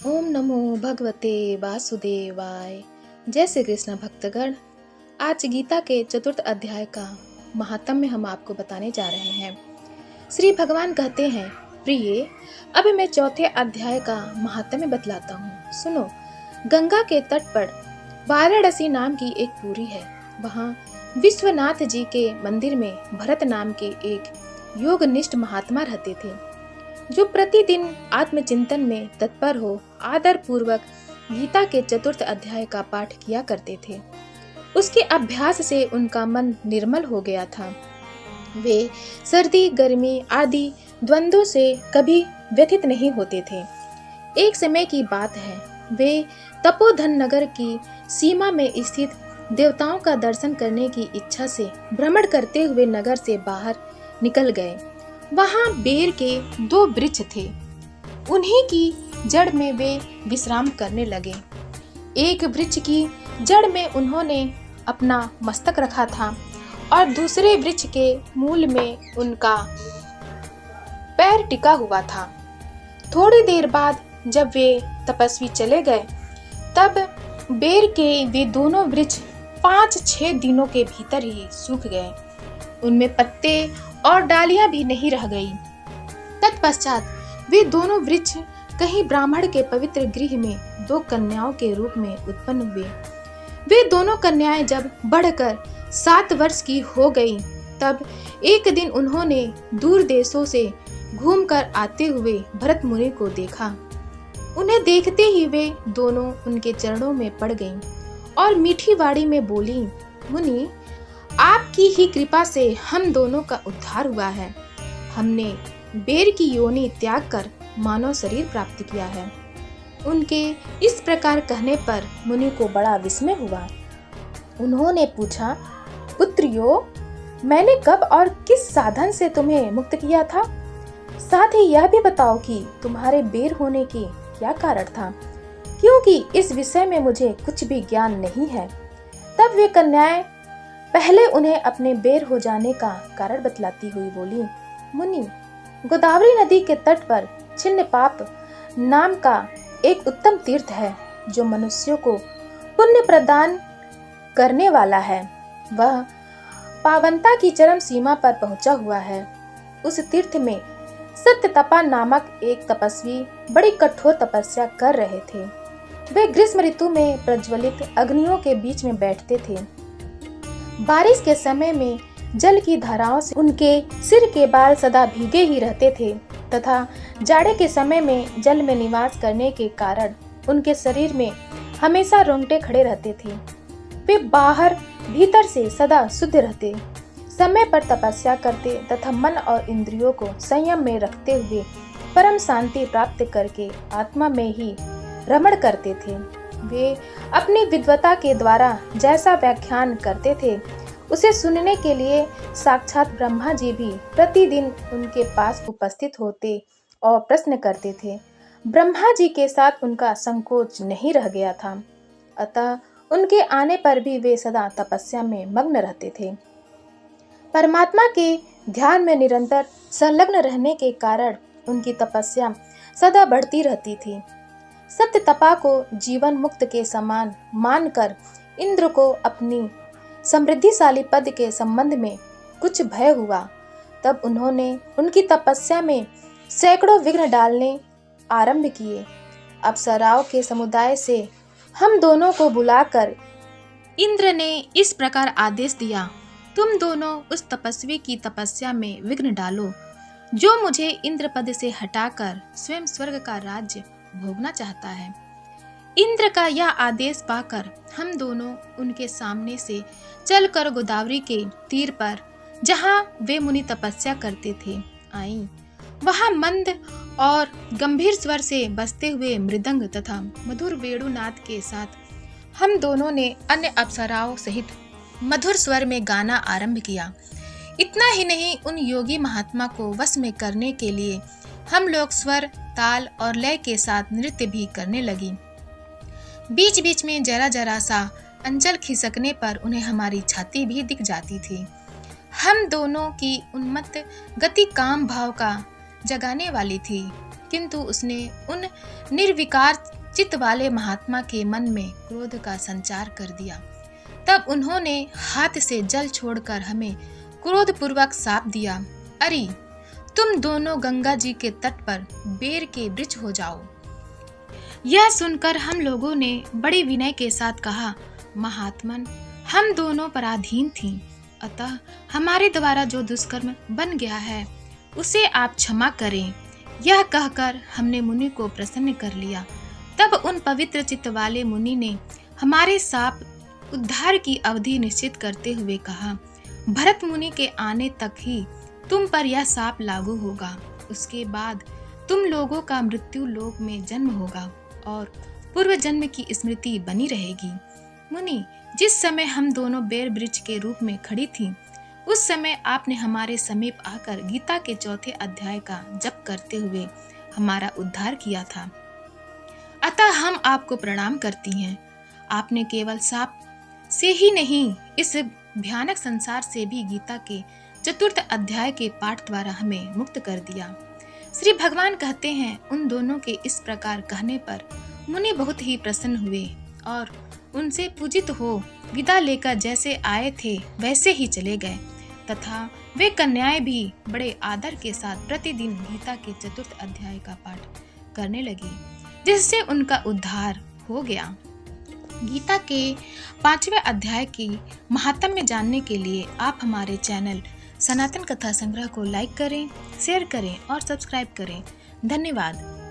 ओम नमो भगवते वासुदेवाय। जय श्री कृष्ण भक्तगण। आज गीता के चतुर्थ अध्याय का महात्म्य हम आपको बताने जा रहे हैं। श्री भगवान कहते हैं, प्रिय, अब मैं चौथे अध्याय का महात्म्य बतलाता हूँ। सुनो। गंगा के तट पर वाराणसी नाम की एक पुरी है। वहाँ विश्वनाथ जी के मंदिर में भरत नाम के एक योगनिष्ठ महात्मा रहते थे, जो प्रतिदिन आत्मचिंतन में तत्पर हो आदर पूर्वक गीता के चतुर्थ अध्याय का पाठ किया करते थे। उसके अभ्यास से उनका मन निर्मल हो गया था। वे सर्दी गर्मी आदि द्वंद्वों से कभी व्यथित नहीं होते थे। एक समय की बात है, वे तपोधन नगर की सीमा में स्थित देवताओं का दर्शन करने की इच्छा से भ्रमण करते हुए नगर से बाहर निकल गए। वहां बेर के 2 वृक्ष थे। उन्हीं की जड़ में वे विश्राम करने लगे। एक वृक्ष की जड़ में उन्होंने अपना मस्तक रखा था और दूसरे वृक्ष के मूल में उनका पैर टिका हुआ था। थोड़ी देर बाद जब वे तपस्वी चले गए, तब बेर के वे दोनों वृक्ष 5-6 दिनों के भीतर ही सूख गए। उनमें पत्ते और डालियां भी नहीं रह गई। तत्पश्चात वे दोनों वृक्ष कहीं ब्राह्मण के पवित्र गृह में 2 कन्याओं के रूप में उत्पन्न हुए। वे दोनों कन्याएं जब बढ़कर 7 वर्ष की हो गईं, तब एक दिन उन्होंने दूर देशों से घूमकर आते हुए भरत मुनि को देखा। उन्हें देखते ही वे दोनों उनके चरणों में पड़ गईं और मीठी वाणी में बोली, मुनि, आपकी ही कृपा से हम दोनों का उद्धार हुआ है। हमने बेर की योनि त्याग कर मानव शरीर प्राप्त किया है। उनके इस प्रकार कहने पर मुनि को बड़ा विस्मय हुआ। उन्होंने पूछा, पुत्रियो, मैंने कब और किस साधन से तुम्हें मुक्त किया था? साथ ही यह भी बताओ कि तुम्हारे बेर होने की क्या कारण था, क्योंकि इस विषय में मुझे कुछ भी ज्ञान नहीं है। तब वे कन्याएं पहले उन्हें अपने बेर हो जाने का कारण बतलाती हुई बोली, मुनि, गोदावरी नदी के तट पर छिन्न पाप नाम का एक उत्तम तीर्थ है, जो मनुष्यों को पुण्य प्रदान करने वाला है। वह पावनता की चरम सीमा पर पहुंचा हुआ है। उस तीर्थ में सत्यतपा नामक एक तपस्वी बड़ी कठोर तपस्या कर रहे थे। वे ग्रीष्म ऋतु में प्रज्वलित अग्नियों के बीच में बैठते थे। बारिश के समय में जल की धाराओं से उनके सिर के बाल सदा भीगे ही रहते थे तथा जाड़े के समय में जल में निवास करने के कारण उनके शरीर में हमेशा रोंगटे खड़े रहते थे। वे बाहर भीतर से सदा शुद्ध रहते, समय पर तपस्या करते तथा मन और इंद्रियों को संयम में रखते हुए परम शांति प्राप्त करके आत्मा में ही रमण करते थे। वे अपनी विद्वता के द्वारा जैसा व्याख्यान करते थे, उसे सुनने के लिए साक्षात ब्रह्मा जी भी प्रतिदिन उनके पास उपस्थित होते और प्रश्न करते थे। ब्रह्मा जी के साथ उनका संकोच नहीं रह गया था, अतः उनके आने पर भी वे सदा तपस्या में मग्न रहते थे। परमात्मा के ध्यान में निरंतर संलग्न रहने के कारण उनकी तपस्या सदा बढ़ती रहती थी। सत्य तपा को जीवन मुक्त के समान मानकर इंद्र को अपनी समृद्धिशाली पद के संबंध में कुछ भय हुआ। तब उन्होंने उनकी तपस्या में सैकड़ों विघ्न डालने आरंभ किए। अप्सराओं के समुदाय से हम दोनों को बुलाकर इंद्र ने इस प्रकार आदेश दिया, तुम दोनों उस तपस्वी की तपस्या में विघ्न डालो, जो मुझे इंद्र पद से हटाकर स्वयं स्वर्ग का राज्य भोगना चाहता है। इंद्र का यह आदेश पाकर हम दोनों उनके सामने से चलकर गोदावरी के तीर पर, जहां वे मुनि तपस्या करते थे, आईं। वहां मंद और गंभीर स्वर से बजते हुए मृदंग तथा मधुर वेणुनाद के साथ हम दोनों ने अन्य अप्सराओं सहित मधुर स्वर में गाना आरंभ किया। इतना ही नहीं, उन योगी महात्मा को वश में करने के लिए हम लोग स्वर, ताल और लय के साथ नृत्य भी करने लगी। बीच बीच में जरा जरा सा अंचल खिसकने पर उन्हें हमारी छाती भी दिख जाती थी। हम दोनों की उन्मत्त गति काम भाव का जगाने वाली थी, किंतु उसने उन निर्विकार चित्त वाले महात्मा के मन में क्रोध का संचार कर दिया। तब उन्होंने हाथ से जल छोड़कर हमें क्रोधपूर्वक शाप दिया, अरे तुम दोनों गंगा जी के तट पर बेर के वृक्ष हो जाओ। यह सुनकर हम लोगों ने बड़े विनय के साथ कहा, महात्मन, हम दोनों पराधीन थीं, अतः हमारे द्वारा जो दुष्कर्म बन गया है उसे आप क्षमा करें। यह कहकर हमने मुनि को प्रसन्न कर लिया। तब उन पवित्र चित्त वाले मुनि ने हमारे शाप उद्धार की अवधि निश्चित करते हुए कहा, भरत मुनि के आने तक ही तुम पर यह शाप लागू होगा। उसके बाद तुम लोगों का मृत्यु लोक में जन्म होगा और पूर्व जन्म की स्मृति बनी रहेगी। मुनि, जिस समय हम दोनों बेर वृक्ष के रूप में खड़ी थीं, उस समय आपने हमारे समीप आकर गीता के 4थे अध्याय का जप करते हुए हमारा उद्धार किया था, अतः हम आपको प्रणाम करती हैं। आपने केवल शाप से ही नहीं, इस भयानक संसार से भी गीता के 4th अध्याय के पाठ द्वारा हमें मुक्त कर दिया। श्री भगवान कहते हैं, उन दोनों के इस प्रकार कहने पर मुनि बहुत ही प्रसन्न हुए और उनसे पूजित हो विदा लेकर जैसे आए थे वैसे ही चले गए, तथा वे कन्याएं भी बड़े आदर के साथ प्रतिदिन गीता के 4th अध्याय का पाठ करने लगी, जिससे उनका उद्धार हो गया। गीता के 5वें अध्याय की महात्म्य जानने के लिए आप हमारे चैनल सनातन कथा संग्रह को लाइक करें, शेयर करें और सब्सक्राइब करें। धन्यवाद।